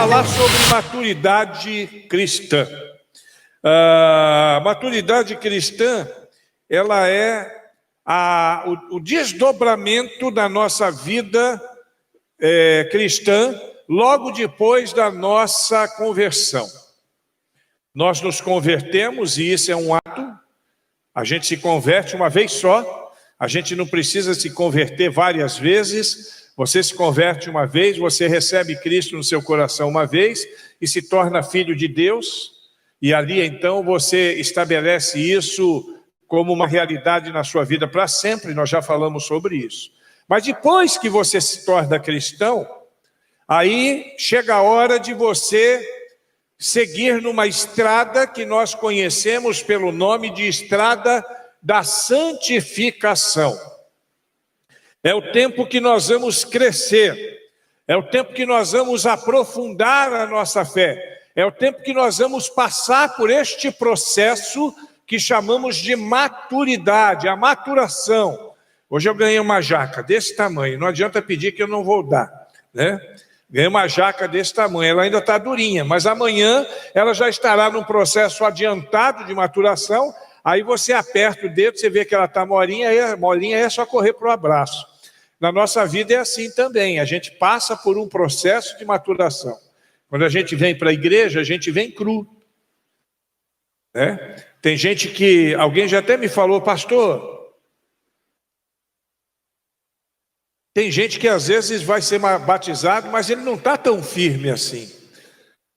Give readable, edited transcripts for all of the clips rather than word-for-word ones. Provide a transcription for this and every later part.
falar sobre maturidade cristã. A maturidade cristã, ela é o desdobramento da nossa vida cristã logo depois da nossa conversão. Nós nos convertemos e isso é um ato, a gente se converte uma vez só, a gente não precisa se converter várias vezes. Você se converte uma vez, você recebe Cristo no seu coração uma vez e se torna filho de Deus, e ali então você estabelece isso como uma realidade na sua vida para sempre. Nós já falamos sobre isso. Mas depois que você se torna cristão, aí chega a hora de você seguir numa estrada que nós conhecemos pelo nome de estrada da santificação. É o tempo que nós vamos crescer, é o tempo que nós vamos aprofundar a nossa fé, é o tempo que nós vamos passar por este processo que chamamos de maturidade, a maturação. Hoje eu ganhei uma jaca desse tamanho, não adianta pedir que eu não vou dar, né? Ganhei uma jaca desse tamanho, ela ainda está durinha, mas amanhã ela já estará num processo adiantado de maturação. Aí você aperta o dedo, você vê que ela está molinha, aí é só correr para o abraço. Na nossa vida é assim também, a gente passa por um processo de maturação. Quando a gente vem para a igreja, a gente vem cru, né? Tem gente que, alguém já até me falou, pastor, tem gente que às vezes vai ser batizado, mas ele não está tão firme assim.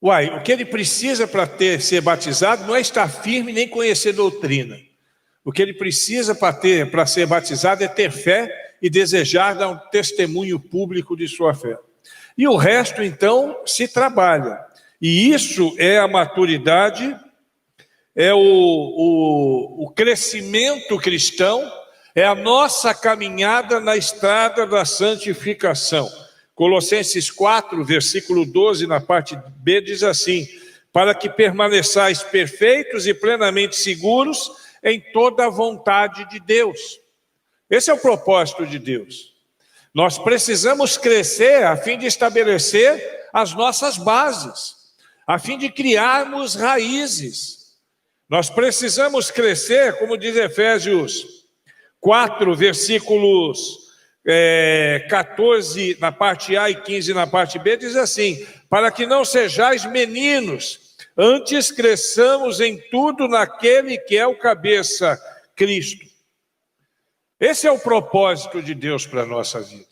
Uai, o que ele precisa para ser batizado não é estar firme nem conhecer doutrina. O que ele precisa para ser batizado é ter fé e desejar dar um testemunho público de sua fé. E o resto, então, se trabalha. E isso é a maturidade, é o crescimento cristão, é a nossa caminhada na estrada da santificação. Colossenses 4, versículo 12, na parte B, diz assim: para que permaneçais perfeitos e plenamente seguros em toda a vontade de Deus. Esse é o propósito de Deus. Nós precisamos crescer a fim de estabelecer as nossas bases, a fim de criarmos raízes. Nós precisamos crescer, como diz Efésios 4, versículos 14 na parte A e 15 na parte B, diz assim: para que não sejais meninos, antes cresçamos em tudo naquele que é o cabeça, Cristo. Esse é o propósito de Deus para a nossa vida.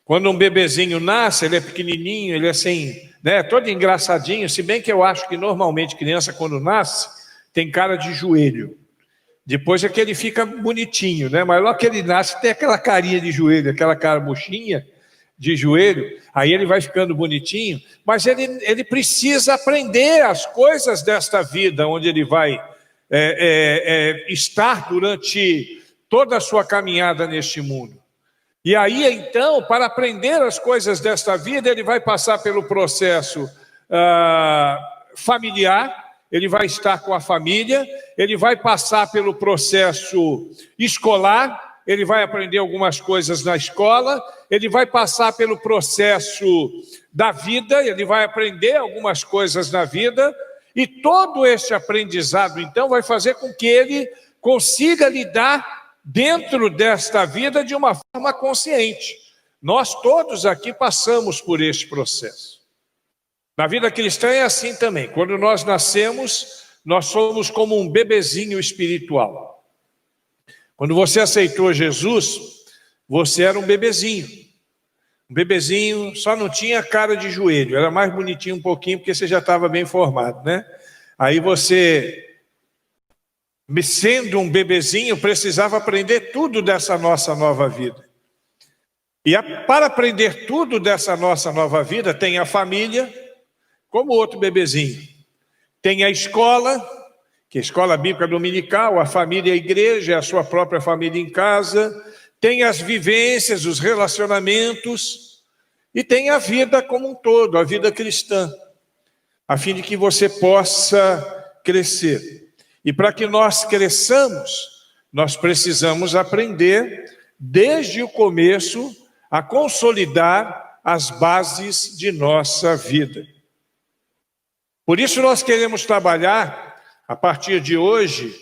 Quando um bebezinho nasce, ele é pequenininho, ele é assim, né, todo engraçadinho, se bem que eu acho que normalmente criança quando nasce tem cara de joelho. Depois é que ele fica bonitinho, né? Mas logo que ele nasce tem aquela carinha de joelho, aquela cara murchinha de joelho, aí ele vai ficando bonitinho, mas ele precisa aprender as coisas desta vida, onde ele vai estar durante toda a sua caminhada neste mundo. E aí, então, para aprender as coisas desta vida, ele vai passar pelo processo familiar, ele vai estar com a família, ele vai passar pelo processo escolar, ele vai aprender algumas coisas na escola, ele vai passar pelo processo da vida, ele vai aprender algumas coisas na vida, e todo esse aprendizado, então, vai fazer com que ele consiga lidar dentro desta vida de uma forma consciente. Nós todos aqui passamos por este processo. Na vida cristã é assim também. Quando nós nascemos, nós somos como um bebezinho espiritual. Quando você aceitou Jesus, você era um bebezinho. Um bebezinho, só não tinha cara de joelho, era mais bonitinho um pouquinho, porque você já estava bem formado, né? Aí você, sendo um bebezinho, precisava aprender tudo dessa nossa nova vida. E para aprender tudo dessa nossa nova vida, tem a família, como outro bebezinho. Tem a escola, que é a escola bíblica dominical, a família, a igreja, a sua própria família em casa. Tem as vivências, os relacionamentos. E tem a vida como um todo, a vida cristã, a fim de que você possa crescer. E para que nós cresçamos, nós precisamos aprender, desde o começo, a consolidar as bases de nossa vida. Por isso nós queremos trabalhar, a partir de hoje,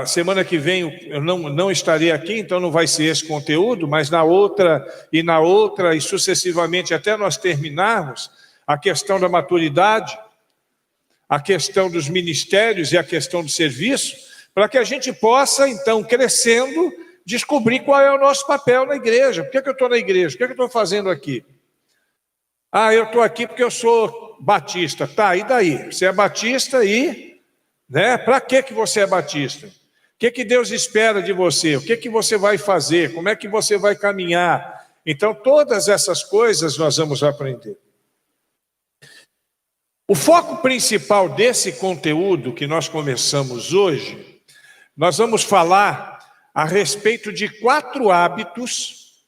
semana que vem eu não estarei aqui, então não vai ser esse conteúdo, mas na outra e sucessivamente até nós terminarmos, a questão da maturidade, a questão dos ministérios e a questão do serviço, para que a gente possa, então, crescendo, descobrir qual é o nosso papel na igreja. Por que eu estou na igreja? O que eu estou fazendo aqui? Eu estou aqui porque eu sou batista. Tá, e daí? Você é batista e... Para que você é batista? O que Deus espera de você? O que você vai fazer? Como é que você vai caminhar? Então, todas essas coisas nós vamos aprender. O foco principal desse conteúdo que nós começamos hoje, nós vamos falar a respeito de 4 hábitos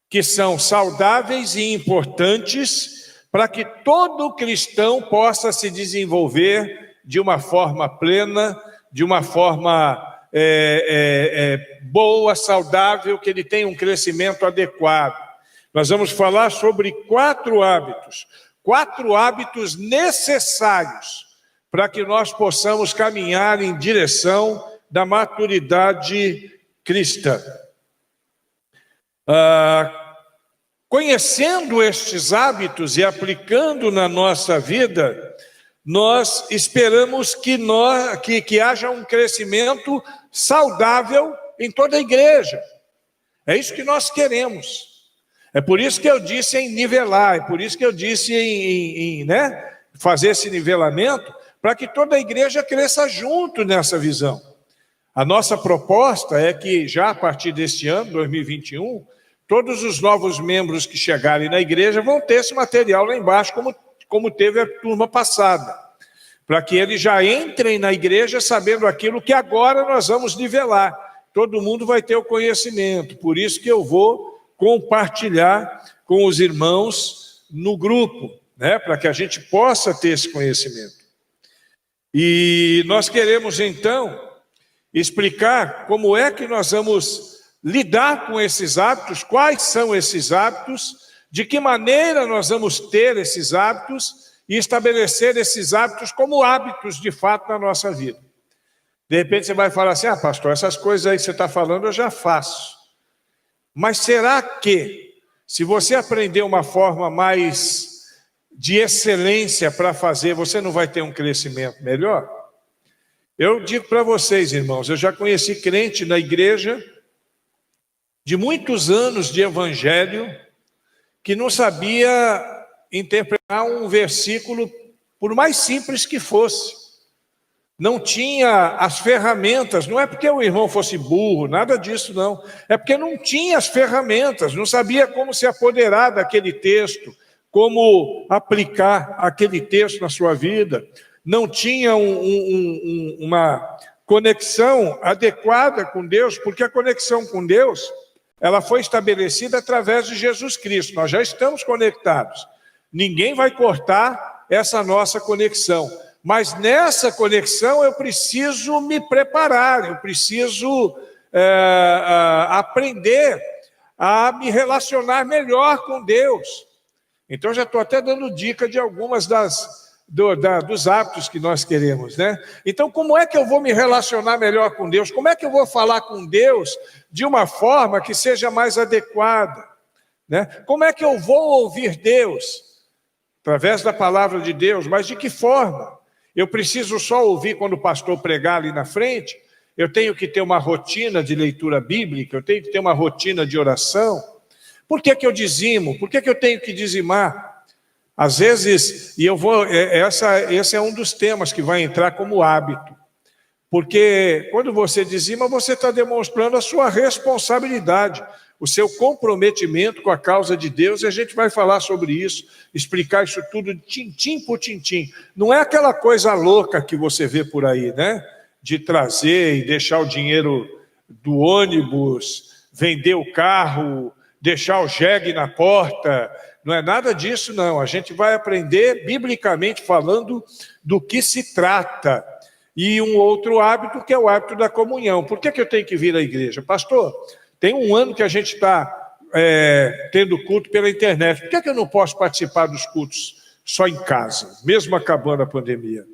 que são saudáveis e importantes para que todo cristão possa se desenvolver de uma forma plena, de uma forma boa, saudável, que ele tenha um crescimento adequado. Nós vamos falar sobre 4 hábitos. 4 hábitos necessários para que nós possamos caminhar em direção da maturidade cristã. Conhecendo estes hábitos e aplicando na nossa vida, nós esperamos que haja um crescimento saudável em toda a igreja. É isso que nós queremos. É por isso que eu disse em nivelar, é por isso que eu disse em fazer esse nivelamento, para que toda a igreja cresça junto nessa visão. A nossa proposta é que já a partir deste ano, 2021, todos os novos membros que chegarem na igreja vão ter esse material lá embaixo, como teve a turma passada, para que eles já entrem na igreja sabendo aquilo que agora nós vamos nivelar. Todo mundo vai ter o conhecimento, por isso que eu vou compartilhar com os irmãos no grupo, para que a gente possa ter esse conhecimento. E nós queremos, então, explicar como é que nós vamos lidar com esses hábitos, quais são esses hábitos, de que maneira nós vamos ter esses hábitos e estabelecer esses hábitos como hábitos, de fato, na nossa vida. De repente você vai falar assim, pastor, essas coisas aí que você está falando eu já faço. Mas será que, se você aprender uma forma mais de excelência para fazer, você não vai ter um crescimento melhor? Eu digo para vocês, irmãos, eu já conheci crente na igreja de muitos anos de evangelho que não sabia interpretar um versículo, por mais simples que fosse. Não tinha as ferramentas, não é porque o irmão fosse burro, nada disso não. É porque não tinha as ferramentas, não sabia como se apoderar daquele texto, como aplicar aquele texto na sua vida. Não tinha uma conexão adequada com Deus, porque a conexão com Deus, ela foi estabelecida através de Jesus Cristo. Nós já estamos conectados. Ninguém vai cortar essa nossa conexão. Mas nessa conexão eu preciso me preparar, eu preciso aprender a me relacionar melhor com Deus. Então já estou até dando dica de algumas dos hábitos que nós queremos, Então como é que eu vou me relacionar melhor com Deus? Como é que eu vou falar com Deus de uma forma que seja mais adequada? Como é que eu vou ouvir Deus? Através da palavra de Deus, mas de que forma? Eu preciso só ouvir quando o pastor pregar ali na frente? Eu tenho que ter uma rotina de leitura bíblica? Eu tenho que ter uma rotina de oração? Por que eu dizimo? Por que eu tenho que dizimar? Às vezes, esse é um dos temas que vai entrar como hábito. Porque quando você dizima, você está demonstrando a sua responsabilidade, o seu comprometimento com a causa de Deus, e a gente vai falar sobre isso, explicar isso tudo tintim por tintim. Não é aquela coisa louca que você vê por aí, de trazer e deixar o dinheiro do ônibus, vender o carro, deixar o jegue na porta. Não é nada disso, não. A gente vai aprender, biblicamente falando, do que se trata. E um outro hábito, que é o hábito da comunhão. Por que eu tenho que vir à igreja? Pastor, tem um ano que a gente está tendo culto pela internet. Por que eu não posso participar dos cultos só em casa, mesmo acabando a pandemia?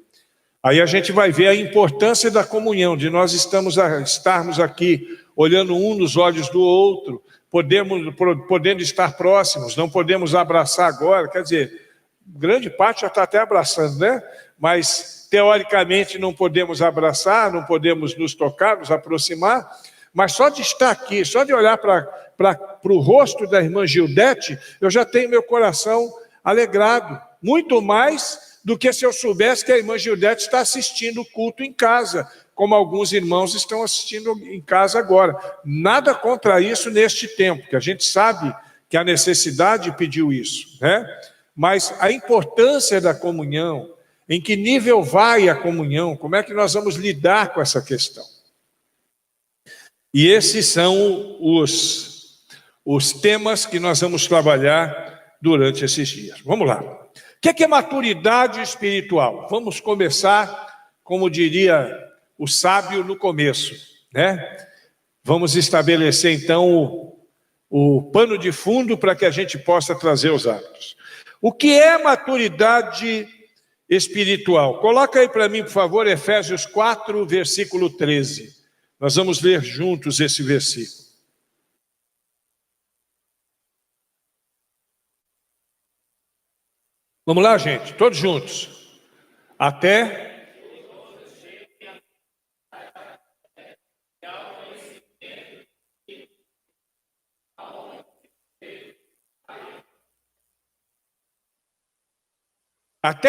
Aí a gente vai ver a importância da comunhão, de nós estarmos aqui, olhando um nos olhos do outro, podendo estar próximos, não podemos abraçar agora, quer dizer, grande parte já está até abraçando, né? Mas, teoricamente, não podemos abraçar, não podemos nos tocar, nos aproximar, mas só de estar aqui, só de olhar para o rosto da irmã Gildete, eu já tenho meu coração alegrado, muito mais do que se eu soubesse que a irmã Gildete está assistindo o culto em casa, como alguns irmãos estão assistindo em casa agora. Nada contra isso neste tempo, que a gente sabe que a necessidade pediu isso, né? Mas a importância da comunhão, em que nível vai a comunhão, como é que nós vamos lidar com essa questão? E esses são os temas que nós vamos trabalhar durante esses dias. Vamos lá. O que é maturidade espiritual? Vamos começar, como diria o sábio, no começo, né? Vamos estabelecer, então, o pano de fundo para que a gente possa trazer os hábitos. O que é maturidade espiritual? Coloca aí para mim, por favor, Efésios 4, versículo 13. Nós vamos ler juntos esse versículo. Vamos lá, gente, todos juntos. Até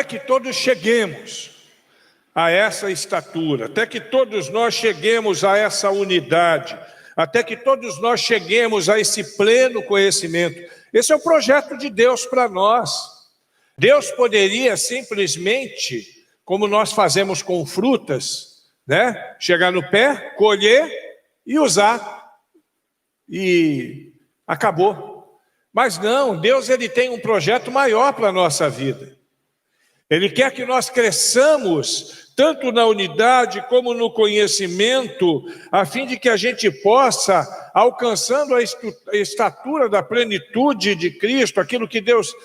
que todos cheguemos a essa estatura, até que todos nós cheguemos a essa unidade, até que todos nós cheguemos a esse pleno conhecimento. Esse é o projeto de Deus para nós. Deus poderia simplesmente, como nós fazemos com frutas, né? Chegar no pé, colher e usar. E acabou. Mas não, Deus ele tem um projeto maior para a nossa vida. Ele quer que nós cresçamos, tanto na unidade como no conhecimento, a fim de que a gente possa, alcançando a estatura da plenitude de Cristo, aquilo que Deus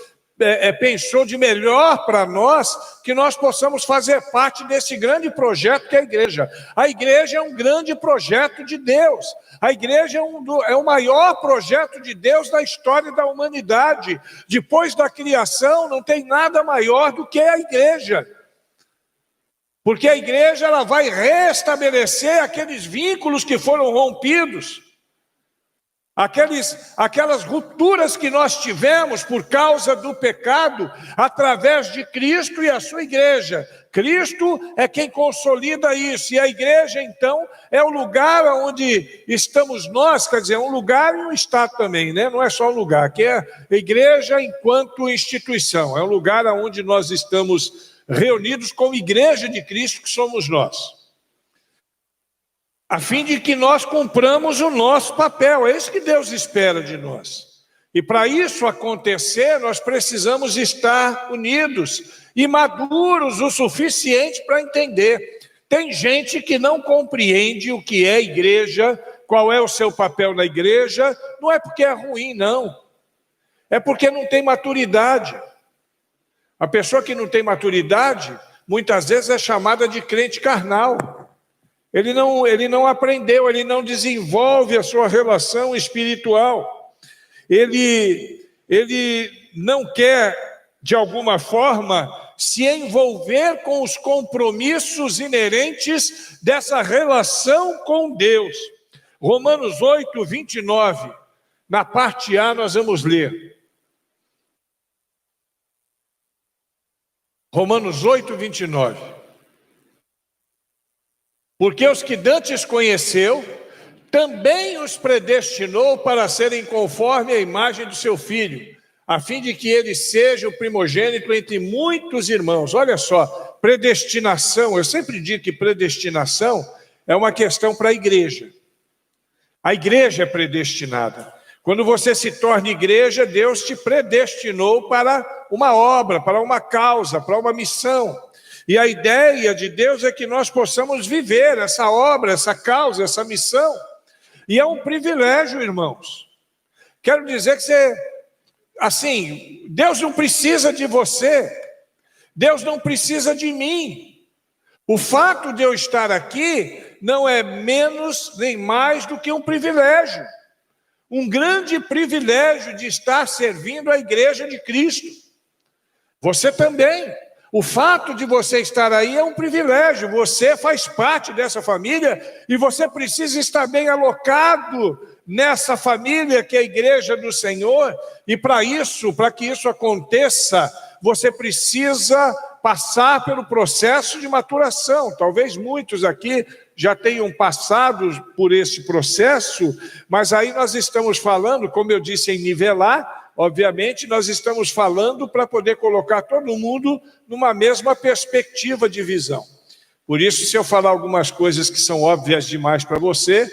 pensou de melhor para nós, que nós possamos fazer parte desse grande projeto que é a igreja. A igreja é um grande projeto de Deus. A igreja é o maior projeto de Deus na história da humanidade. Depois da criação, não tem nada maior do que a igreja. Porque a igreja ela vai restabelecer aqueles vínculos que foram rompidos. Aquelas rupturas que nós tivemos por causa do pecado, através de Cristo e a sua igreja. Cristo é quem consolida isso, e a igreja, então, é o lugar onde estamos nós, quer dizer, é um lugar e um estado também, né? Não é só um lugar, que é a igreja enquanto instituição, é um lugar onde nós estamos reunidos como igreja de Cristo, que somos nós. A fim de que nós cumpramos o nosso papel, é isso que Deus espera de nós. E para isso acontecer, nós precisamos estar unidos e maduros o suficiente para entender. Tem gente que não compreende o que é igreja, qual é o seu papel na igreja, não é porque é ruim, não. É porque não tem maturidade. A pessoa que não tem maturidade, muitas vezes é chamada de crente carnal. Ele não aprendeu, ele não desenvolve a sua relação espiritual. Ele não quer, de alguma forma, se envolver com os compromissos inerentes dessa relação com Deus. Romanos 8, 29, na parte A nós vamos ler. Romanos 8, 29. Porque os que dantes conheceu, também os predestinou para serem conforme a imagem do seu Filho, a fim de que ele seja o primogênito entre muitos irmãos. Olha só, predestinação, eu sempre digo que predestinação é uma questão para a igreja. A igreja é predestinada. Quando você se torna igreja, Deus te predestinou para uma obra, para uma causa, para uma missão. E a ideia de Deus é que nós possamos viver essa obra, essa causa, essa missão. E é um privilégio, irmãos, Quero dizer que você, assim, Deus não precisa de você, Deus não precisa de mim. O fato de eu estar aqui não é menos nem mais do que um privilégio. Um grande privilégio de estar servindo a igreja de Cristo. Você também. O fato de você estar aí é um privilégio. Você faz parte dessa família e você precisa estar bem alocado nessa família que é a igreja do Senhor. E para que isso aconteça, você precisa passar pelo processo de maturação. Talvez muitos aqui já tenham passado por esse processo, mas aí nós estamos falando, como eu disse, em nivelar. Obviamente, nós estamos falando para poder colocar todo mundo numa mesma perspectiva de visão. Por isso, se eu falar algumas coisas que são óbvias demais para você,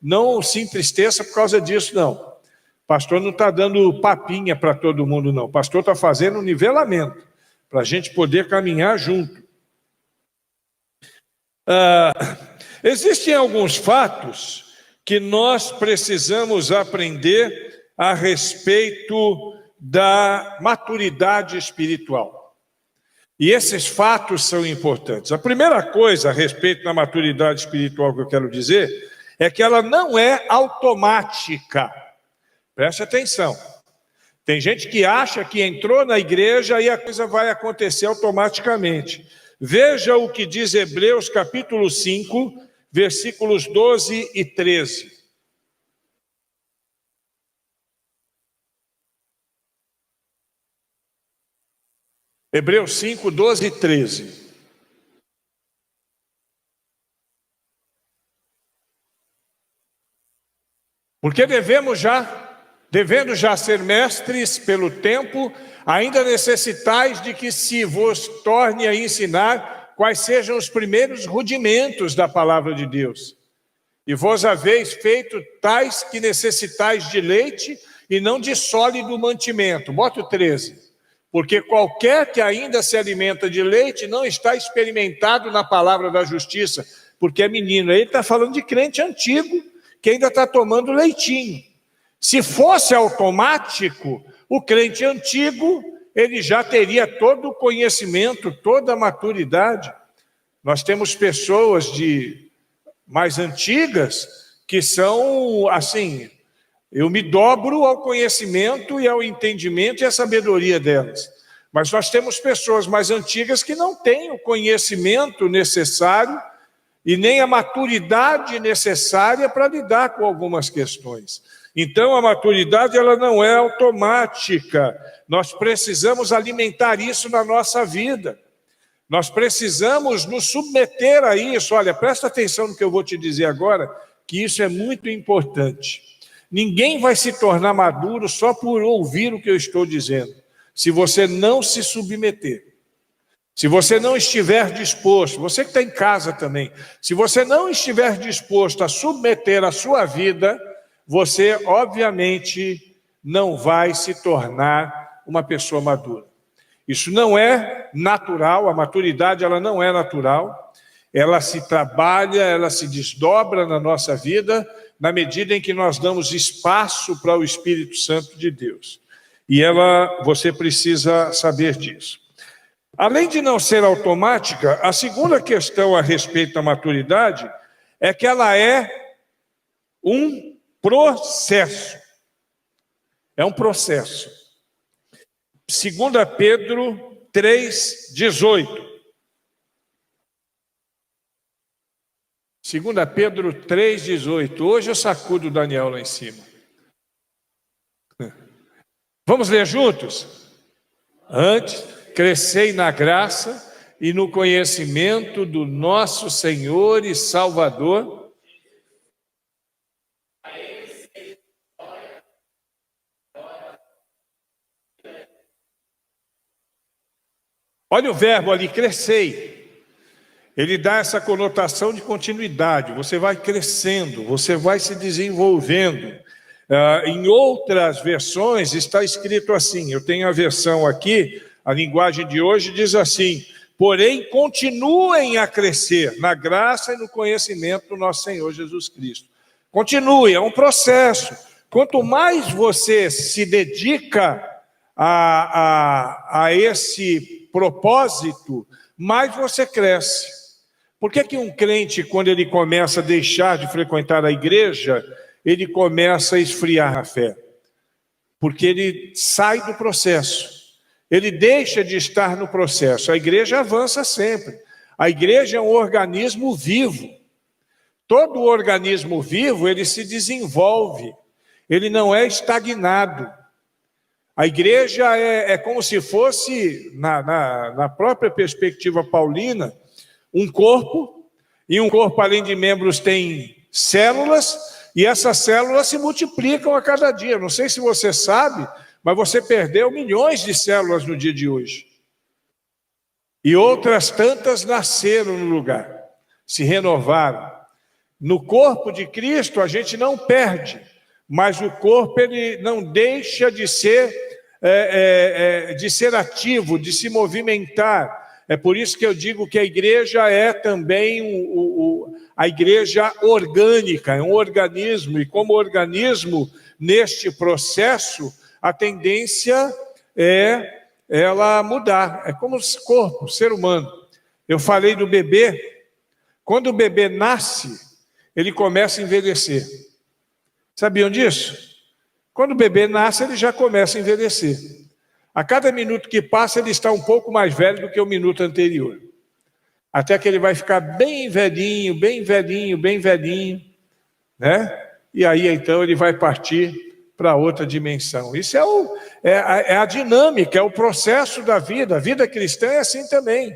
não se entristeça por causa disso, não. O pastor não está dando papinha para todo mundo, não. O pastor está fazendo um nivelamento, para a gente poder caminhar junto. Existem alguns fatos que nós precisamos aprender a respeito da maturidade espiritual. E esses fatos são importantes. A primeira coisa a respeito da maturidade espiritual que eu quero dizer é que ela não é automática. Preste atenção. Tem gente que acha que entrou na igreja e a coisa vai acontecer automaticamente. Veja o que diz Hebreus capítulo 5, versículos 12 e 13. Hebreus 5, 12 e 13. Porque devendo já ser mestres pelo tempo, ainda necessitais de que se vos torne a ensinar quais sejam os primeiros rudimentos da palavra de Deus. E vos haveis feito tais que necessitais de leite e não de sólido mantimento. Bota o 13. Porque qualquer que ainda se alimenta de leite não está experimentado na palavra da justiça, porque é menino. Ele está falando de crente antigo, que ainda está tomando leitinho. Se fosse automático, o crente antigo, ele já teria todo o conhecimento, toda a maturidade. Nós temos pessoas mais antigas que são assim, eu me dobro ao conhecimento e ao entendimento e à sabedoria delas. Mas nós temos pessoas mais antigas que não têm o conhecimento necessário e nem a maturidade necessária para lidar com algumas questões. Então, a maturidade ela não é automática. Nós precisamos alimentar isso na nossa vida. Nós precisamos nos submeter a isso. Olha, presta atenção no que eu vou te dizer agora, que isso é muito importante. Ninguém vai se tornar maduro só por ouvir o que eu estou dizendo, se você não se submeter. Se você não estiver disposto, você que está em casa também, se você não estiver disposto a submeter a sua vida, você, obviamente, não vai se tornar uma pessoa madura. Isso não é natural, a maturidade ela não é natural, ela se trabalha, ela se desdobra na nossa vida, na medida em que nós damos espaço para o Espírito Santo de Deus. E você precisa saber disso. Além de não ser automática, a segunda questão a respeito da maturidade é que ela é um processo. É um processo. 2 Pedro 3,18. 2 Pedro 3,18. Hoje eu sacudo o Daniel lá em cima. Vamos ler juntos? Antes, crescei na graça e no conhecimento do nosso Senhor e Salvador. Olha o verbo ali, crescei. Ele dá essa conotação de continuidade. Você vai crescendo, você vai se desenvolvendo. Em outras versões está escrito assim, eu tenho a versão aqui, a linguagem de hoje diz assim: porém continuem a crescer na graça e no conhecimento do nosso Senhor Jesus Cristo. Continue, é um processo. Quanto mais você se dedica a esse propósito, mais você cresce. Por que que um crente, quando ele começa a deixar de frequentar a igreja, ele começa a esfriar na fé? Porque ele sai do processo, ele deixa de estar no processo. A igreja avança sempre. A igreja é um organismo vivo. Todo organismo vivo, ele se desenvolve, ele não é estagnado. A igreja é como se fosse, na própria perspectiva paulina, um corpo, e um corpo, além de membros, tem células, e essas células se multiplicam a cada dia. Não sei se você sabe, mas você perdeu milhões de células no dia de hoje. E outras tantas nasceram no lugar, se renovaram. No corpo de Cristo a gente não perde, mas o corpo ele não deixa de ser ativo, de se movimentar. É por isso que eu digo que a igreja é também a igreja orgânica, é um organismo, e como organismo, neste processo, a tendência é ela mudar. É como o corpo, o ser humano. Eu falei do bebê. Quando o bebê nasce, ele começa a envelhecer. Sabiam disso? Quando o bebê nasce, ele já começa a envelhecer. A cada minuto que passa, ele está um pouco mais velho do que o minuto anterior. Até que ele vai ficar bem velhinho, bem velhinho, bem velhinho, né? E aí, então, ele vai partir para outra dimensão. Isso é a dinâmica, é o processo da vida. A vida cristã é assim também.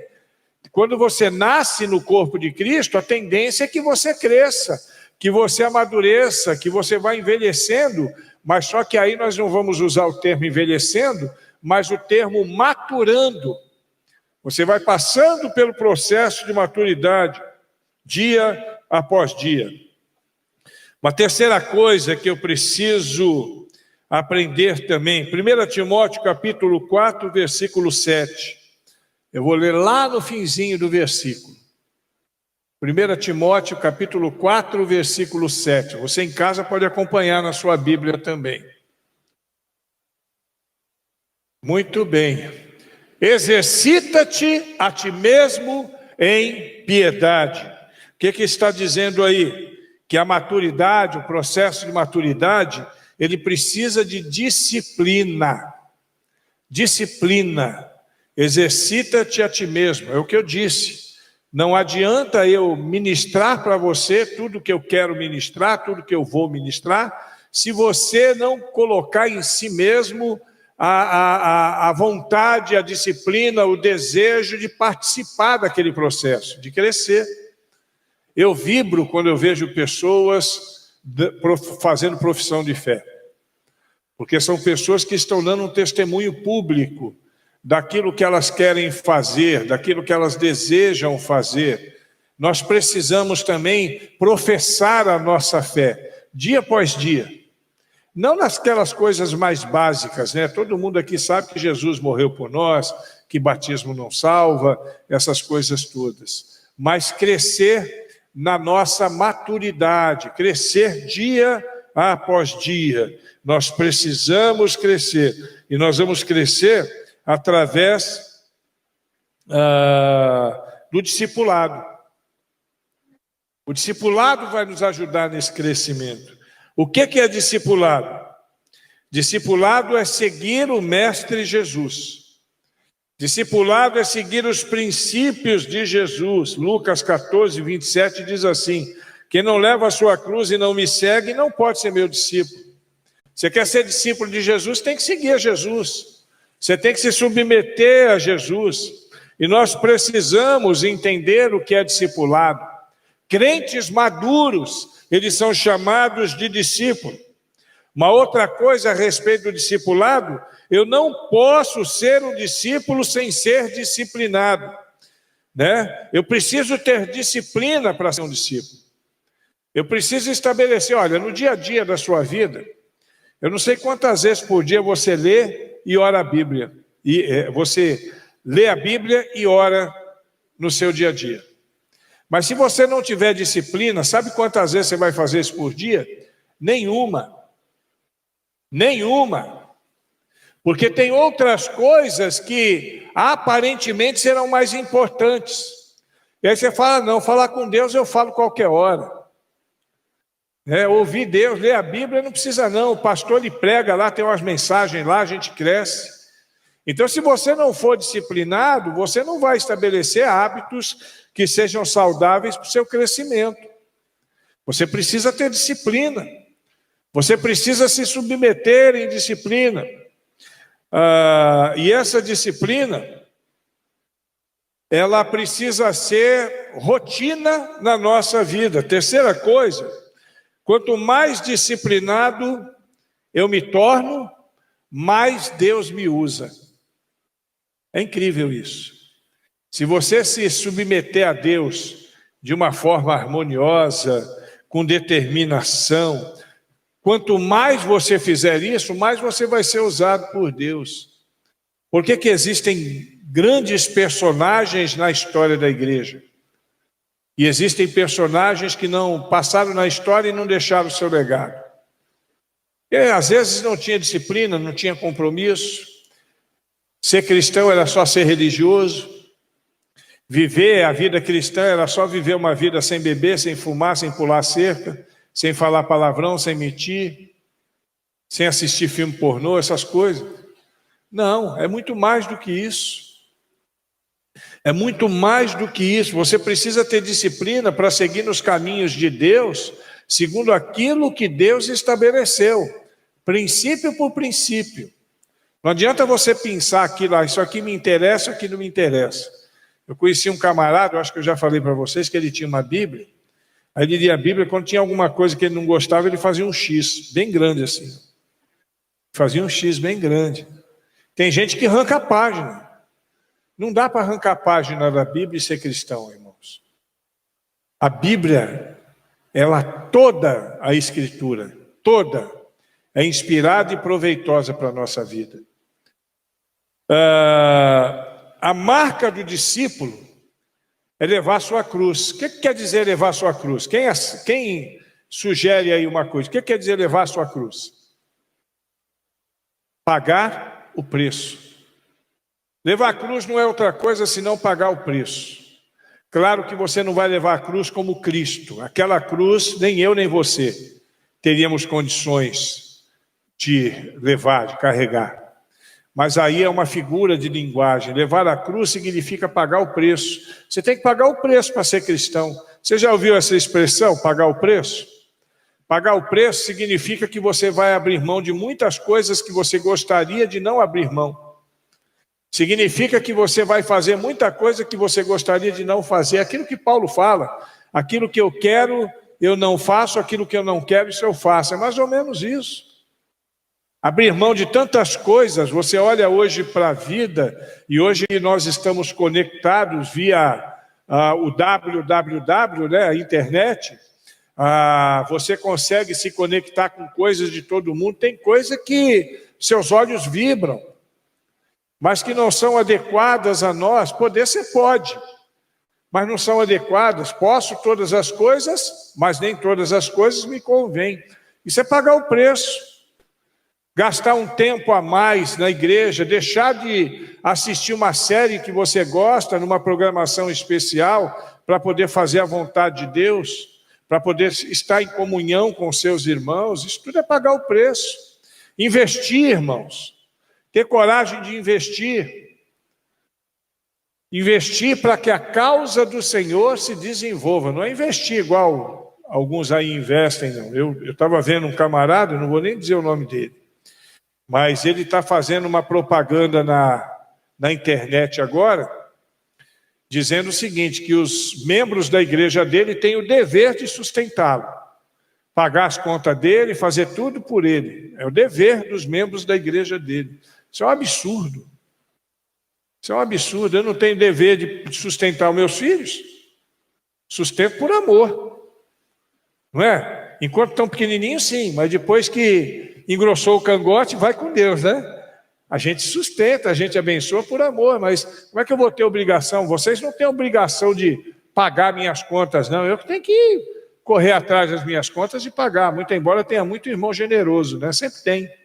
Quando você nasce no corpo de Cristo, a tendência é que você cresça, que você amadureça, que você vá envelhecendo, mas só que aí nós não vamos usar o termo envelhecendo, mas o termo maturando. Você vai passando pelo processo de maturidade, dia após dia. Uma terceira coisa que eu preciso aprender também, 1 Timóteo capítulo 4, versículo 7. Eu vou ler lá no finzinho do versículo. 1 Timóteo capítulo 4, versículo 7. Você em casa pode acompanhar na sua Bíblia também. Muito bem. Exercita-te a ti mesmo em piedade. O que está dizendo aí? Que a maturidade, o processo de maturidade, ele precisa de disciplina. Disciplina. Exercita-te a ti mesmo. É o que eu disse. Não adianta eu ministrar para você tudo que eu quero ministrar, tudo que eu vou ministrar, se você não colocar em si mesmo a vontade, a disciplina, o desejo de participar daquele processo, de crescer. Eu vibro quando eu vejo pessoas fazendo profissão de fé, porque são pessoas que estão dando um testemunho público daquilo que elas querem fazer, daquilo que elas desejam fazer. Nós precisamos também professar a nossa fé, dia após dia. Não nasquelas coisas mais básicas, né? Todo mundo aqui sabe que Jesus morreu por nós, que batismo não salva, essas coisas todas. Mas crescer na nossa maturidade, crescer dia após dia. Nós precisamos crescer, e nós vamos crescer através do discipulado. O discipulado vai nos ajudar nesse crescimento. O que é discipulado? Discipulado é seguir o Mestre Jesus. Discipulado é seguir os princípios de Jesus. Lucas 14, 27 diz assim: quem não leva a sua cruz e não me segue, não pode ser meu discípulo. Você quer ser discípulo de Jesus, tem que seguir a Jesus. Você tem que se submeter a Jesus. E nós precisamos entender o que é discipulado. Crentes maduros, eles são chamados de discípulo. Uma outra coisa a respeito do discipulado, eu não posso ser um discípulo sem ser disciplinado, né? Eu preciso ter disciplina para ser um discípulo. Eu preciso estabelecer, olha, no dia a dia da sua vida, eu não sei quantas vezes por dia você lê e ora a Bíblia. Você lê a Bíblia e ora no seu dia a dia. Mas se você não tiver disciplina, sabe quantas vezes você vai fazer isso por dia? Nenhuma. Nenhuma. Porque tem outras coisas que aparentemente serão mais importantes. E aí você fala, não, falar com Deus eu falo qualquer hora. Ouvir Deus, ler a Bíblia não precisa não, o pastor lhe prega lá, tem umas mensagens lá, a gente cresce. Então se você não for disciplinado, você não vai estabelecer hábitos que sejam saudáveis para o seu crescimento. Você precisa ter disciplina, você precisa se submeter em disciplina. E essa disciplina, ela precisa ser rotina na nossa vida. Terceira coisa, quanto mais disciplinado eu me torno, mais Deus me usa. É incrível isso. Se você se submeter a Deus de uma forma harmoniosa, com determinação, quanto mais você fizer isso, mais você vai ser usado por Deus. Por que existem grandes personagens na história da igreja? E existem personagens que não passaram na história e não deixaram o seu legado. E, às vezes não tinha disciplina, não tinha compromisso. Ser cristão era só ser religioso. Viver a vida cristã era só viver uma vida sem beber, sem fumar, sem pular cerca, sem falar palavrão, sem mentir, sem assistir filme pornô, essas coisas. Não, é muito mais do que isso. É muito mais do que isso. Você precisa ter disciplina para seguir nos caminhos de Deus, segundo aquilo que Deus estabeleceu, princípio por princípio. Não adianta você pensar aquilo, isso aqui me interessa, isso aqui não me interessa. Eu conheci um camarada, eu acho que eu já falei para vocês, que ele tinha uma Bíblia. Aí ele lia a Bíblia, quando tinha alguma coisa que ele não gostava, ele fazia um X, bem grande assim. Fazia um X bem grande. Tem gente que arranca a página. Não dá para arrancar a página da Bíblia e ser cristão, irmãos. A Bíblia, ela toda, a Escritura, toda, é inspirada e proveitosa para a nossa vida. A marca do discípulo é levar sua cruz. O que quer dizer levar sua cruz? Quem sugere aí uma coisa? O que quer dizer levar sua cruz? Pagar o preço. Levar a cruz não é outra coisa senão pagar o preço. Claro que você não vai levar a cruz como Cristo. Aquela cruz, nem eu nem você teríamos condições de levar, de carregar. Mas aí é uma figura de linguagem. Levar a cruz significa pagar o preço. Você tem que pagar o preço para ser cristão. Você já ouviu essa expressão, pagar o preço? Pagar o preço significa que você vai abrir mão de muitas coisas que você gostaria de não abrir mão. Significa que você vai fazer muita coisa que você gostaria de não fazer. Aquilo que Paulo fala, aquilo que eu quero, eu não faço, aquilo que eu não quero, isso eu faço. É mais ou menos isso. Abrir mão de tantas coisas. Você olha hoje para a vida, e hoje nós estamos conectados via o www, né, a internet. Você consegue se conectar com coisas de todo mundo. Tem coisa que seus olhos vibram, mas que não são adequadas a nós. Poder você pode, mas não são adequadas. Posso todas as coisas, mas nem todas as coisas me convêm. Isso é pagar o preço. Gastar um tempo a mais na igreja, deixar de assistir uma série que você gosta, numa programação especial, para poder fazer a vontade de Deus, para poder estar em comunhão com seus irmãos. Isso tudo é pagar o preço. Investir, irmãos. Ter coragem de investir. Investir para que a causa do Senhor se desenvolva. Não é investir igual alguns aí investem, não. Eu estava vendo um camarada, não vou nem dizer o nome dele, mas ele está fazendo uma propaganda na internet agora, dizendo o seguinte, que os membros da igreja dele têm o dever de sustentá-lo. Pagar as contas dele, fazer tudo por ele. É o dever dos membros da igreja dele. Isso é um absurdo. Isso é um absurdo. Eu não tenho dever de sustentar os meus filhos. Sustento por amor. Não é? Enquanto estão pequenininhos, sim. Mas depois que engrossou o cangote, vai com Deus, né? A gente sustenta, a gente abençoa por amor. Mas como é que eu vou ter obrigação? Vocês não têm obrigação de pagar minhas contas, não. Eu que tenho que correr atrás das minhas contas e pagar. Muito embora tenha muito irmão generoso, né? Sempre tem.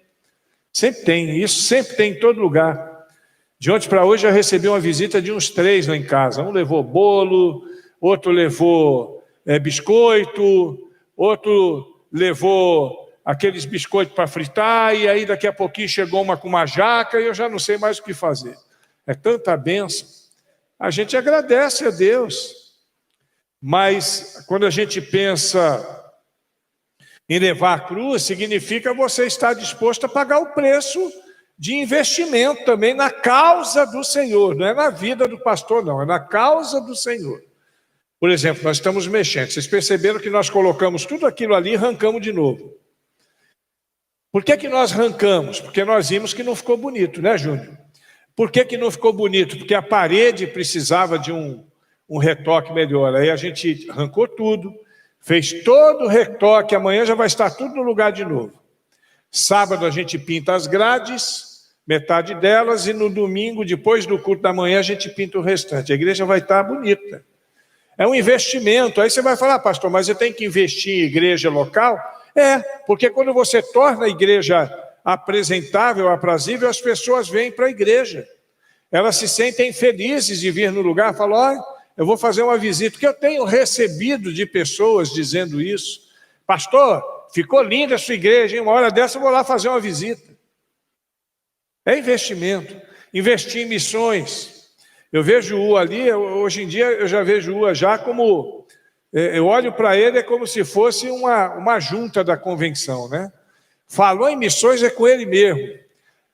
Sempre tem, isso sempre tem em todo lugar. De ontem para hoje já recebi uma visita de uns 3 lá em casa. Um levou bolo, outro levou biscoito, outro levou aqueles biscoitos para fritar, e aí daqui a pouquinho chegou uma com uma jaca, e eu já não sei mais o que fazer. É tanta bênção. A gente agradece a Deus, mas quando a gente pensa em levar a cruz, significa você estar disposto a pagar o preço de investimento também na causa do Senhor. Não é na vida do pastor, não, é na causa do Senhor. Por exemplo, nós estamos mexendo. Vocês perceberam que nós colocamos tudo aquilo ali e arrancamos de novo. Por que nós arrancamos? Porque nós vimos que não ficou bonito, né, Júnior? Por que não ficou bonito? Porque a parede precisava de um retoque melhor. Aí a gente arrancou tudo, fez todo o retoque, amanhã já vai estar tudo no lugar de novo. Sábado a gente pinta as grades, metade delas, e no domingo, depois do culto da manhã, a gente pinta o restante. A igreja vai estar bonita. É um investimento. Aí você vai falar, pastor, mas eu tenho que investir em igreja local? É, porque quando você torna a igreja apresentável, aprazível, as pessoas vêm para a igreja. Elas se sentem felizes de vir no lugar, falam, olha, eu vou fazer uma visita, porque eu tenho recebido de pessoas dizendo isso. Pastor, ficou linda a sua igreja, hein? Uma hora dessa eu vou lá fazer uma visita. É investimento. Investir em missões. Eu vejo o ali, hoje em dia eu já vejo o já como, eu olho para ele, é como se fosse uma junta da convenção, né? Falou em missões, é com ele mesmo.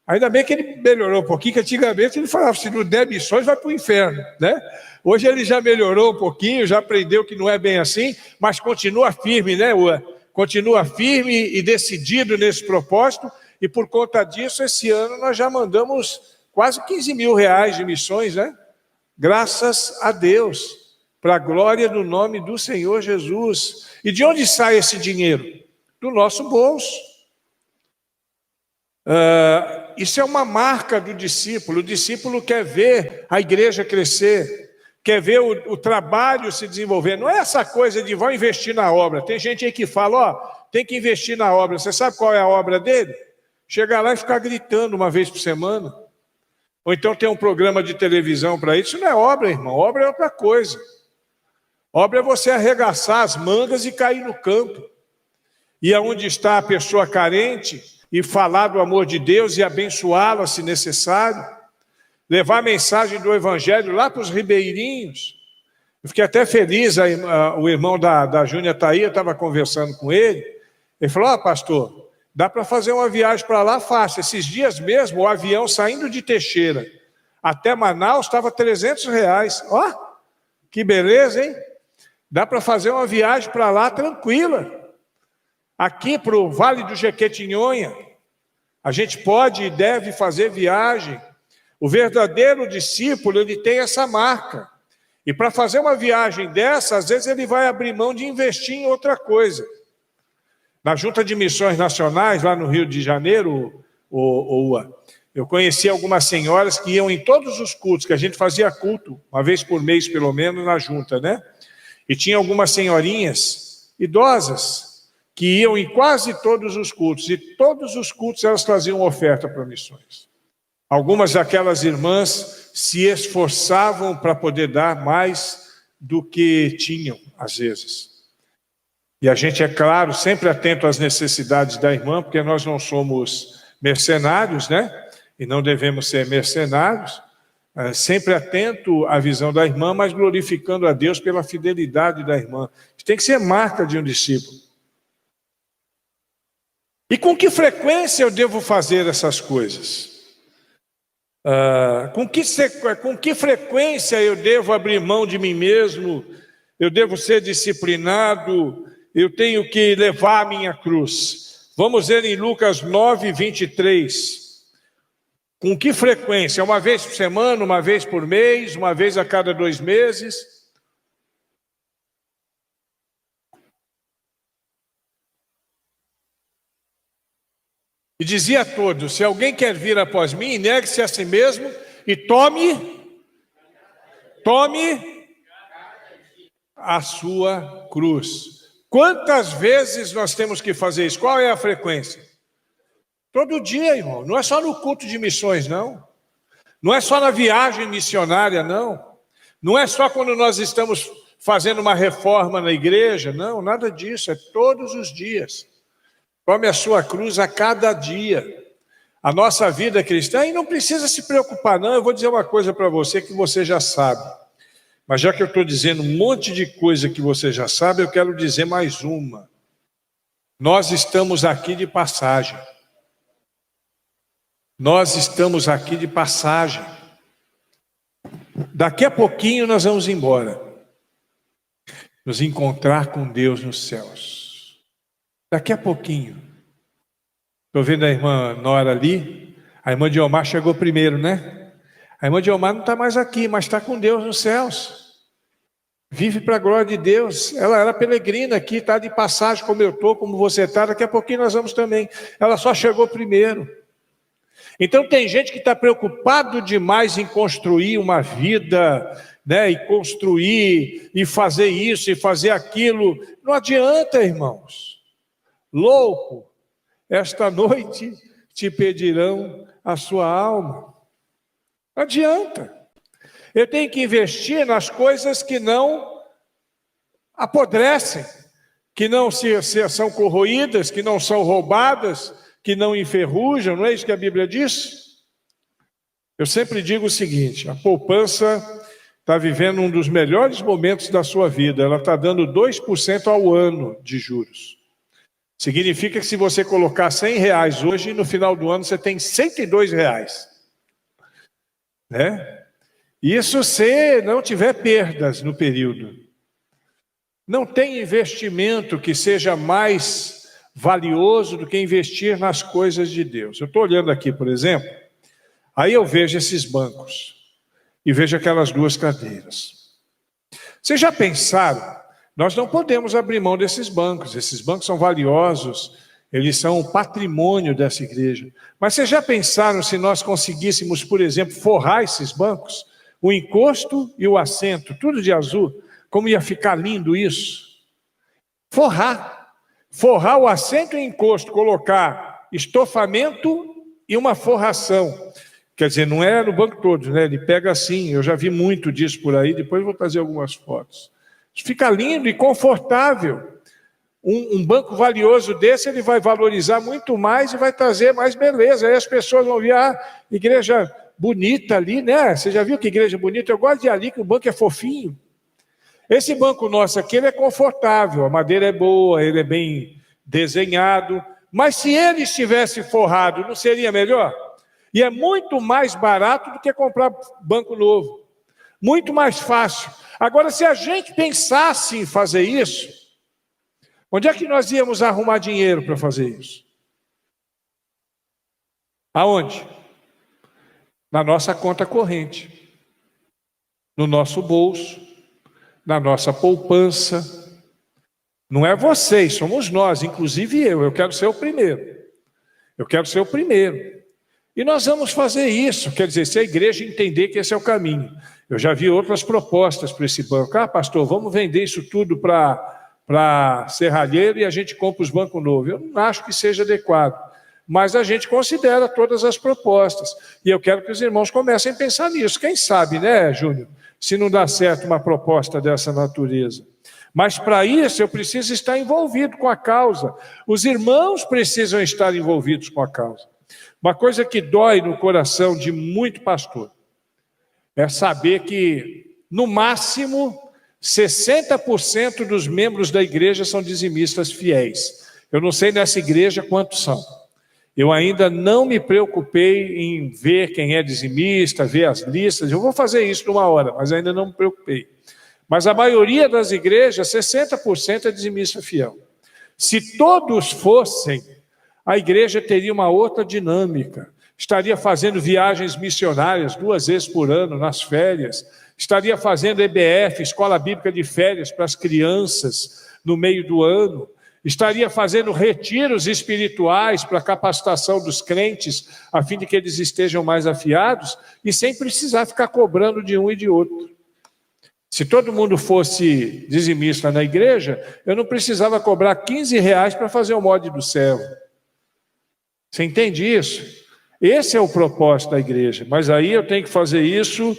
Ainda bem que ele melhorou um pouquinho, que antigamente ele falava, se não der missões, vai para o inferno, né? Hoje ele já melhorou um pouquinho, já aprendeu que não é bem assim, mas continua firme, né, Ua? Continua firme e decidido nesse propósito, e por conta disso, esse ano nós já mandamos quase 15 mil reais de missões, né? Graças a Deus, para a glória do nome do Senhor Jesus. E de onde sai esse dinheiro? Do nosso bolso. Isso é uma marca do discípulo. O discípulo quer ver a igreja crescer, quer ver o trabalho se desenvolver. Não é essa coisa de vão investir na obra. Tem gente aí que fala, ó, tem que investir na obra. Você sabe qual é a obra dele? Chegar lá e ficar gritando uma vez por semana. Ou então tem um programa de televisão para isso. Isso não é obra, irmão. Obra é outra coisa. Obra é você arregaçar as mangas e cair no campo. E aonde está a pessoa carente, e falar do amor de Deus e abençoá-la se necessário. Levar a mensagem do Evangelho lá para os ribeirinhos. Eu fiquei até feliz, o irmão da Júnia está aí, eu estava conversando com ele. Ele falou, ó, pastor, dá para fazer uma viagem para lá fácil. Esses dias mesmo, o avião saindo de Teixeira até Manaus estava R$300. Ó, que beleza, hein? Dá para fazer uma viagem para lá tranquila. Aqui para o Vale do Jequitinhonha, a gente pode e deve fazer viagem. O verdadeiro discípulo, ele tem essa marca. E para fazer uma viagem dessa, às vezes ele vai abrir mão de investir em outra coisa. Na Junta de Missões Nacionais, lá no Rio de Janeiro, eu conheci algumas senhoras que iam em todos os cultos, que a gente fazia culto, uma vez por mês pelo menos, na Junta, né? E tinha algumas senhorinhas idosas, que iam em quase todos os cultos, e todos os cultos elas traziam oferta para missões. Algumas daquelas irmãs se esforçavam para poder dar mais do que tinham, às vezes. E a gente, é claro, sempre atento às necessidades da irmã, porque nós não somos mercenários, né? E não devemos ser mercenários, sempre atento à visão da irmã, mas glorificando a Deus pela fidelidade da irmã. Isso tem que ser marca de um discípulo. E com que frequência eu devo fazer essas coisas? Com que frequência eu devo abrir mão de mim mesmo? Eu devo ser disciplinado? Eu tenho que levar a minha cruz. Vamos ver em Lucas 9, 23. Com que frequência? Uma vez por semana, uma vez por mês, uma vez a cada 2 meses? E dizia a todos, se alguém quer vir após mim, negue-se a si mesmo e tome a sua cruz. Quantas vezes nós temos que fazer isso? Qual é a frequência? Todo dia, irmão. Não é só no culto de missões, não. Não é só na viagem missionária, não. Não é só quando nós estamos fazendo uma reforma na igreja, não, nada disso, é todos os dias. Tome a sua cruz a cada dia. A nossa vida cristã, e não precisa se preocupar, não. Eu vou dizer uma coisa para você que você já sabe. Mas já que eu estou dizendo um monte de coisa que você já sabe, eu quero dizer mais uma. Nós estamos aqui de passagem. Nós estamos aqui de passagem. Daqui a pouquinho nós vamos embora. Nos encontrar com Deus nos céus. Daqui a pouquinho. Estou vendo a irmã Nora ali. A irmã Diomar chegou primeiro, né? A irmã Diomar não está mais aqui, mas está com Deus nos céus. Vive para a glória de Deus. Ela era peregrina aqui, está de passagem como eu estou, como você está. Daqui a pouquinho nós vamos também. Ela só chegou primeiro. Então tem gente que está preocupado demais em construir uma vida, né? E construir, e fazer isso, e fazer aquilo. Não adianta, irmãos. Louco, esta noite te pedirão a sua alma. Não adianta. Eu tenho que investir nas coisas que não apodrecem, que não são corroídas, que não são roubadas, que não enferrujam, não é isso que a Bíblia diz? Eu sempre digo o seguinte, a poupança está vivendo um dos melhores momentos da sua vida, ela está dando 2% ao ano de juros. Significa que se você colocar R$100 hoje, no final do ano você tem R$102, né? Isso se não tiver perdas no período. Não tem investimento que seja mais valioso do que investir nas coisas de Deus. Eu estou olhando aqui, por exemplo, aí eu vejo esses bancos e vejo aquelas duas cadeiras. Vocês já pensaram? Nós não podemos abrir mão desses bancos. Esses bancos são valiosos, eles são o patrimônio dessa igreja. Mas vocês já pensaram se nós conseguíssemos, por exemplo, forrar esses bancos? O encosto e o assento, tudo de azul. Como ia ficar lindo isso? Forrar o assento e o encosto, colocar estofamento e uma forração. Quer dizer, não é no banco todo, né? Ele pega assim, eu já vi muito disso por aí, depois vou trazer algumas fotos. Fica lindo e confortável. Um banco valioso desse, ele vai valorizar muito mais e vai trazer mais beleza. Aí as pessoas vão ver, igreja bonita ali, né? Você já viu que igreja bonita? Eu gosto de ir ali, que o banco é fofinho. Esse banco nosso aqui, ele é confortável, a madeira é boa, ele é bem desenhado. Mas se ele estivesse forrado, não seria melhor? E é muito mais barato do que comprar banco novo. Muito mais fácil. Agora, se a gente pensasse em fazer isso, onde é que nós íamos arrumar dinheiro para fazer isso? Aonde? Na nossa conta corrente, no nosso bolso, na nossa poupança. Não é vocês, somos nós, inclusive eu quero ser o primeiro. Eu quero ser o primeiro. E nós vamos fazer isso, quer dizer, se a igreja entender que esse é o caminho. Eu já vi outras propostas para esse banco. Pastor, vamos vender isso tudo para serralheiro e a gente compra os bancos novos. Eu não acho que seja adequado, mas a gente considera todas as propostas. E eu quero que os irmãos comecem a pensar nisso. Quem sabe, né, Júnior, se não dá certo uma proposta dessa natureza. Mas para isso eu preciso estar envolvido com a causa. Os irmãos precisam estar envolvidos com a causa. Uma coisa que dói no coração de muito pastor é saber que, no máximo, 60% dos membros da igreja são dizimistas fiéis. Eu não sei nessa igreja quantos são. Eu ainda não me preocupei em ver quem é dizimista, ver as listas. Eu vou fazer isso numa hora, mas ainda não me preocupei. Mas a maioria das igrejas, 60% é dizimista fiel. Se todos fossem, a igreja teria uma outra dinâmica. Estaria fazendo viagens missionárias 2 vezes por ano, nas férias. Estaria fazendo EBF, Escola Bíblica de Férias, para as crianças, no meio do ano. Estaria fazendo retiros espirituais para a capacitação dos crentes, a fim de que eles estejam mais afiados, e sem precisar ficar cobrando de um e de outro. Se todo mundo fosse dizimista na igreja, eu não precisava cobrar R$15 para fazer o molde do servo. Você entende isso? Esse é o propósito da igreja. Mas aí eu tenho que fazer isso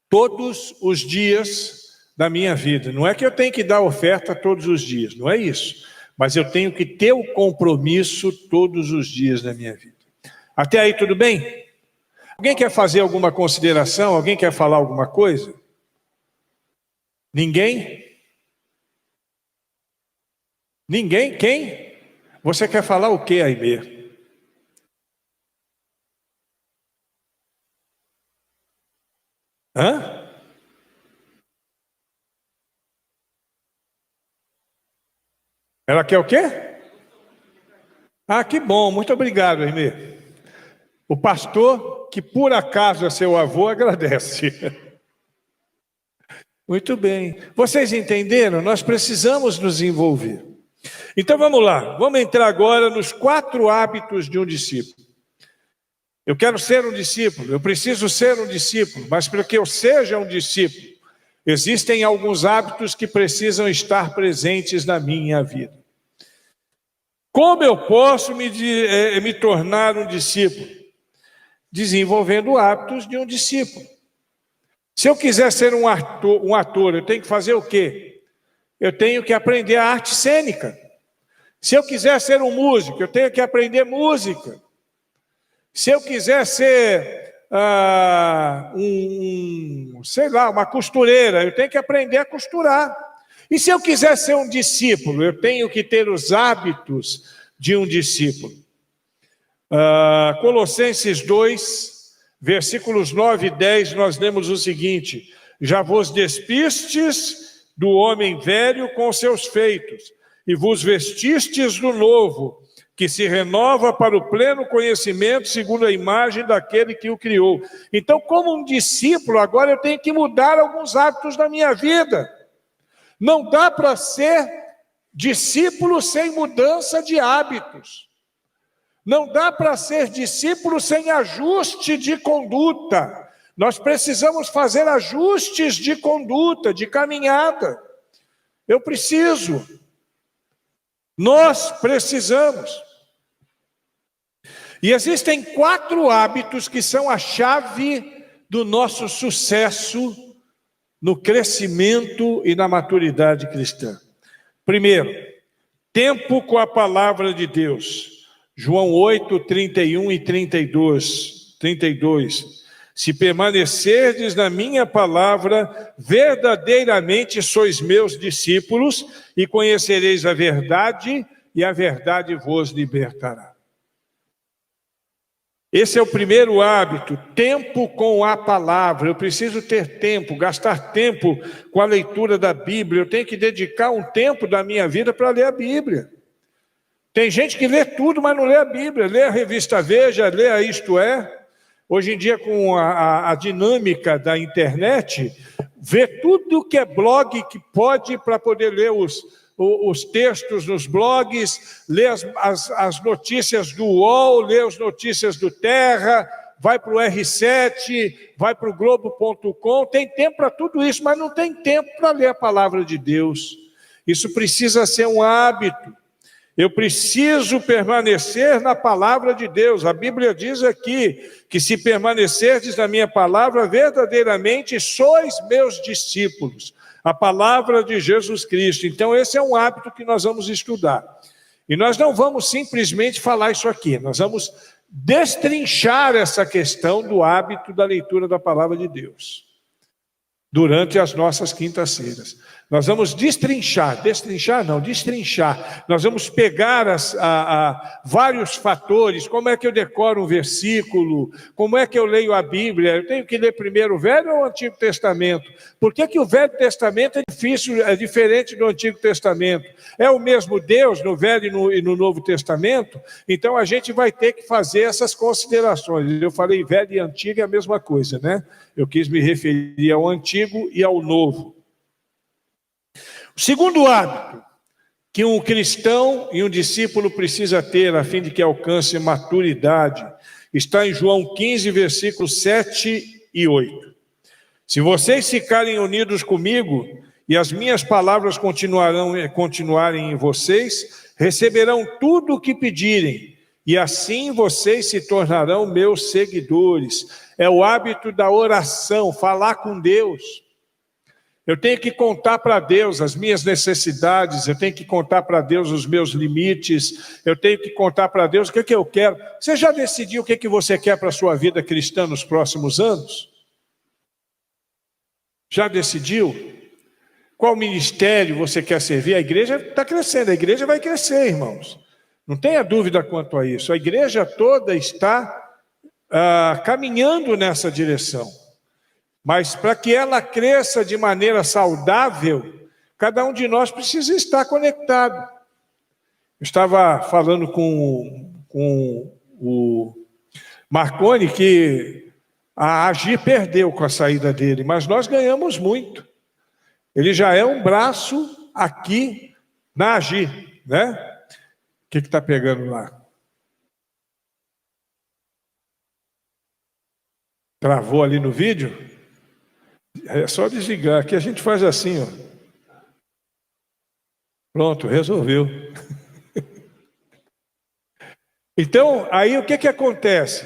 todos os dias da minha vida. Não é que eu tenho que dar oferta todos os dias, não é isso. Mas eu tenho que ter o compromisso todos os dias da minha vida. Até aí tudo bem? Alguém quer fazer alguma consideração? Alguém quer falar alguma coisa? Ninguém? Ninguém? Quem? Você quer falar o quê, Aimee? Hã? Ela quer o quê? Ah, que bom, muito obrigado, Aimee. O pastor, que por acaso é seu avô, agradece. Muito bem. Vocês entenderam? Nós precisamos nos envolver. Então vamos lá, vamos entrar agora nos 4 hábitos de um discípulo. Eu quero ser um discípulo, eu preciso ser um discípulo, mas para que eu seja um discípulo, existem alguns hábitos que precisam estar presentes na minha vida. Como eu posso me tornar um discípulo? Desenvolvendo hábitos de um discípulo. Se eu quiser ser um ator, eu tenho que fazer o quê? Eu tenho que aprender a arte cênica. Se eu quiser ser um músico, eu tenho que aprender música. Se eu quiser ser uma costureira, eu tenho que aprender a costurar. E se eu quiser ser um discípulo, eu tenho que ter os hábitos de um discípulo. Colossenses 2, versículos 9 e 10, nós lemos o seguinte: já vos despistes do homem velho com seus feitos, e vos vestistes do novo, que se renova para o pleno conhecimento, segundo a imagem daquele que o criou. Então, como um discípulo, agora eu tenho que mudar alguns hábitos da minha vida. Não dá para ser discípulo sem mudança de hábitos. Não dá para ser discípulo sem ajuste de conduta. Nós precisamos fazer ajustes de conduta, de caminhada. Eu preciso. Nós precisamos. E existem 4 hábitos que são a chave do nosso sucesso no crescimento e na maturidade cristã. Primeiro, tempo com a palavra de Deus. João 8, 31 e 32. Se permanecerdes na minha palavra, verdadeiramente sois meus discípulos, e conhecereis a verdade, e a verdade vos libertará. Esse é o primeiro hábito, tempo com a palavra. Eu preciso ter tempo, gastar tempo com a leitura da Bíblia. Eu tenho que dedicar um tempo da minha vida para ler a Bíblia. Tem gente que lê tudo, mas não lê a Bíblia. Lê a revista Veja, lê a Isto É. Hoje em dia, com a dinâmica da internet, vê tudo que é blog que pode para poder ler os textos nos blogs, lê as notícias do UOL, lê as notícias do Terra, vai para o R7, vai para o Globo.com, tem tempo para tudo isso, mas não tem tempo para ler a palavra de Deus. Isso precisa ser um hábito. Eu preciso permanecer na palavra de Deus. A Bíblia diz aqui que se permanecerdes na minha palavra, verdadeiramente sois meus discípulos. A palavra de Jesus Cristo. Então esse é um hábito que nós vamos estudar. E nós não vamos simplesmente falar isso aqui, nós vamos destrinchar essa questão do hábito da leitura da palavra de Deus durante as nossas quintas-feiras. Nós vamos destrinchar. Nós vamos pegar vários fatores. Como é que eu decoro um versículo? Como é que eu leio a Bíblia? Eu tenho que ler primeiro o Velho ou o Antigo Testamento? Por que o Velho Testamento é difícil, é diferente do Antigo Testamento? É o mesmo Deus no Velho e no Novo Testamento? Então a gente vai ter que fazer essas considerações. Eu falei Velho e Antigo é a mesma coisa, né? Eu quis me referir ao Antigo e ao Novo. O segundo hábito que um cristão e um discípulo precisa ter a fim de que alcance maturidade está em João 15, versículos 7 e 8. Se vocês ficarem unidos comigo e as minhas palavras continuarem em vocês, receberão tudo o que pedirem, e assim vocês se tornarão meus seguidores. É o hábito da oração, falar com Deus. Eu tenho que contar para Deus as minhas necessidades, eu tenho que contar para Deus os meus limites, eu tenho que contar para Deus o que eu quero. Você já decidiu o que você quer para a sua vida cristã nos próximos anos? Já decidiu? Qual ministério você quer servir? A igreja está crescendo, a igreja vai crescer, irmãos. Não tenha dúvida quanto a isso. A igreja toda está caminhando nessa direção. Mas para que ela cresça de maneira saudável, cada um de nós precisa estar conectado. Eu estava falando com o Marconi que a Agir perdeu com a saída dele, mas nós ganhamos muito. Ele já é um braço aqui na Agir, né? O que está pegando lá? Travou ali no vídeo? É só desligar, aqui a gente faz assim, ó. Pronto, resolveu. Então, aí o que acontece?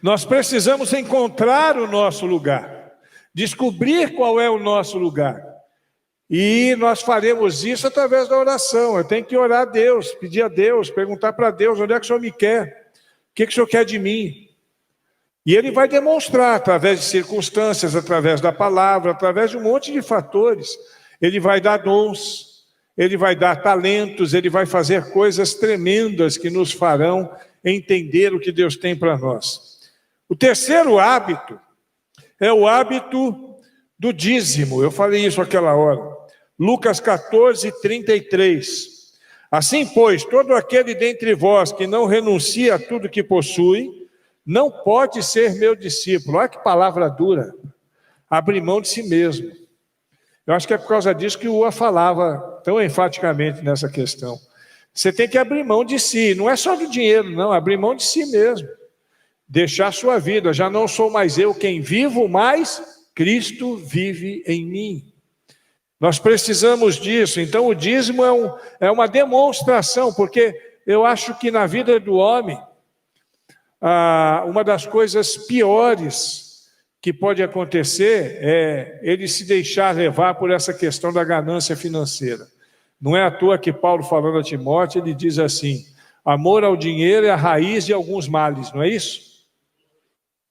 Nós precisamos encontrar o nosso lugar, descobrir qual é o nosso lugar. E nós faremos isso através da oração. Eu tenho que orar a Deus, pedir a Deus, perguntar para Deus, onde é que o Senhor me quer? O que o Senhor quer de mim? E Ele vai demonstrar através de circunstâncias, através da palavra, através de um monte de fatores. Ele vai dar dons, Ele vai dar talentos, Ele vai fazer coisas tremendas que nos farão entender o que Deus tem para nós. O terceiro hábito é o hábito do dízimo. Eu falei isso aquela hora. Lucas 14, 33. Assim, pois, todo aquele dentre vós que não renuncia a tudo que possui, não pode ser meu discípulo. Olha que palavra dura. Abrir mão de si mesmo. Eu acho que é por causa disso que o Ua falava tão enfaticamente nessa questão. Você tem que abrir mão de si. Não é só do dinheiro, não. Abrir mão de si mesmo. Deixar a sua vida. Já não sou mais eu quem vivo, mas Cristo vive em mim. Nós precisamos disso. Então o dízimo é uma demonstração, porque eu acho que na vida do homem, uma das coisas piores que pode acontecer é ele se deixar levar por essa questão da ganância financeira. Não é à toa que Paulo, falando a Timóteo, ele diz assim: amor ao dinheiro é a raiz de alguns males, não é isso?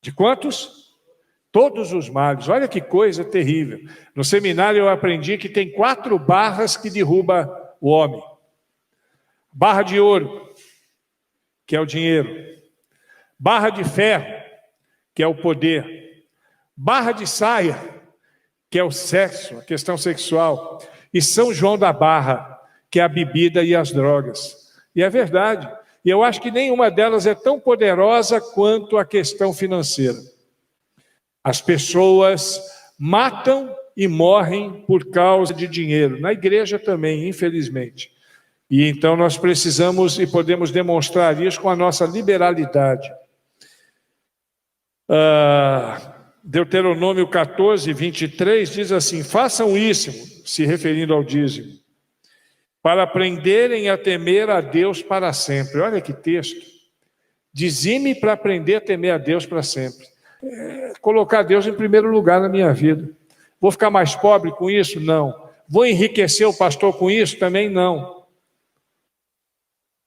De quantos? Todos os males. Olha que coisa terrível. No seminário eu aprendi que tem 4 barras que derrubam o homem. Barra de ouro, que é o dinheiro. Barra de ferro, que é o poder. Barra de saia, que é o sexo, a questão sexual. E São João da Barra, que é a bebida e as drogas. E é verdade. E eu acho que nenhuma delas é tão poderosa quanto a questão financeira. As pessoas matam e morrem por causa de dinheiro. Na igreja também, infelizmente. E então nós precisamos e podemos demonstrar isso com a nossa liberalidade. Deuteronômio 14, 23 diz assim: façam isso, se referindo ao dízimo, para aprenderem a temer a Deus para sempre. Olha que texto. Dizime para aprender a temer a Deus para sempre. Colocar Deus em primeiro lugar na minha vida. Vou ficar mais pobre com isso? Não. Vou enriquecer o pastor com isso? Também não.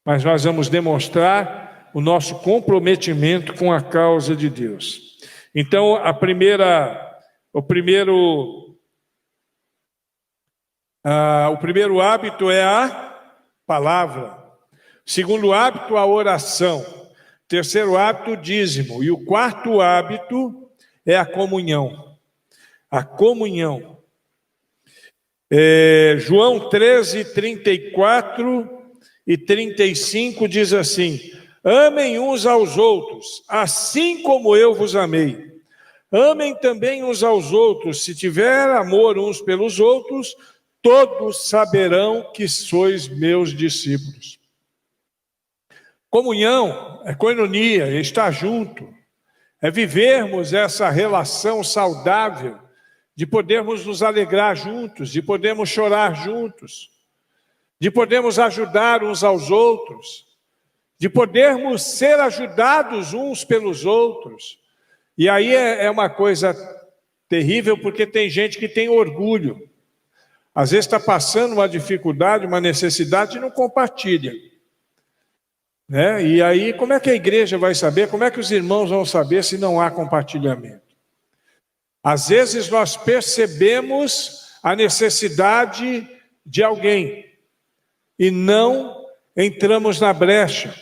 Mas nós vamos demonstrar o nosso comprometimento com a causa de Deus. Então, o primeiro hábito é a palavra. O segundo hábito, a oração. O terceiro hábito, o dízimo. E o quarto hábito é a comunhão. A comunhão. João 13, 34 e 35 diz assim: amem uns aos outros, assim como eu vos amei. Amem também uns aos outros. Se tiver amor uns pelos outros, todos saberão que sois meus discípulos. Comunhão é koinonia, é estar junto. É vivermos essa relação saudável de podermos nos alegrar juntos, de podermos chorar juntos, de podermos ajudar uns aos outros, de podermos ser ajudados uns pelos outros. E aí é uma coisa terrível, porque tem gente que tem orgulho. Às vezes está passando uma dificuldade, uma necessidade e não compartilha. Né? E aí, como é que a igreja vai saber? Como é que os irmãos vão saber se não há compartilhamento? Às vezes nós percebemos a necessidade de alguém e não entramos na brecha.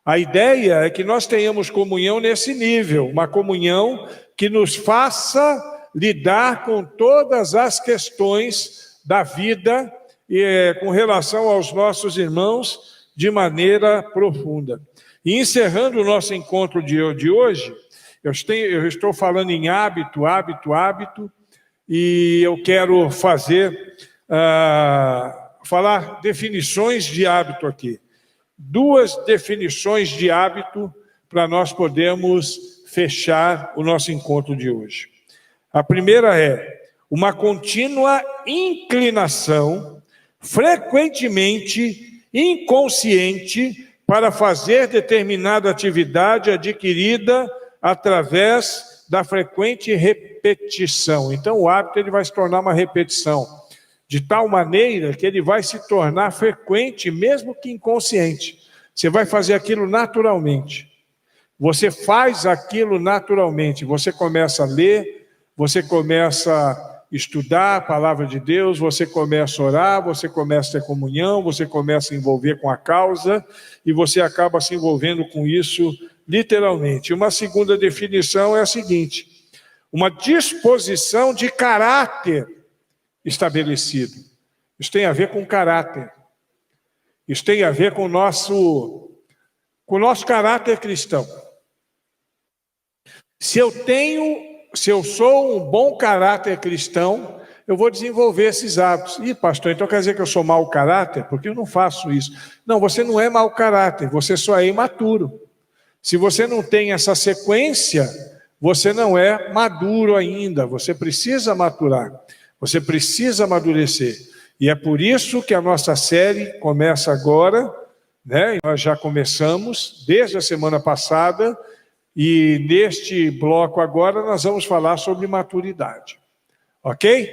A ideia é que nós tenhamos comunhão nesse nível, uma comunhão que nos faça lidar com todas as questões da vida e com relação aos nossos irmãos de maneira profunda. E encerrando o nosso encontro de hoje, eu estou falando em hábito, e eu quero falar definições de hábito aqui. 2 definições de hábito para nós podermos fechar o nosso encontro de hoje. A primeira é uma contínua inclinação, frequentemente inconsciente, para fazer determinada atividade adquirida através da frequente repetição. Então, o hábito ele vai se tornar uma repetição, de tal maneira que ele vai se tornar frequente, mesmo que inconsciente. Você vai fazer aquilo naturalmente. Você faz aquilo naturalmente. Você começa a ler, você começa a estudar a palavra de Deus, você começa a orar, você começa a ter comunhão, você começa a envolver com a causa e você acaba se envolvendo com isso literalmente. Uma segunda definição é a seguinte: uma disposição de caráter estabelecido. Isso tem a ver com caráter. Isso tem a ver com o nosso caráter cristão. Se eu sou um bom caráter cristão, eu vou desenvolver esses hábitos. Ih, pastor, então quer dizer que eu sou mau caráter? Porque eu não faço isso. Não, você não é mau caráter, você só é imaturo. Se você não tem essa sequência, você não é maduro ainda, você precisa maturar, você precisa amadurecer. E é por isso que a nossa série começa agora, né? Nós já começamos desde a semana passada, e neste bloco agora nós vamos falar sobre maturidade. Ok?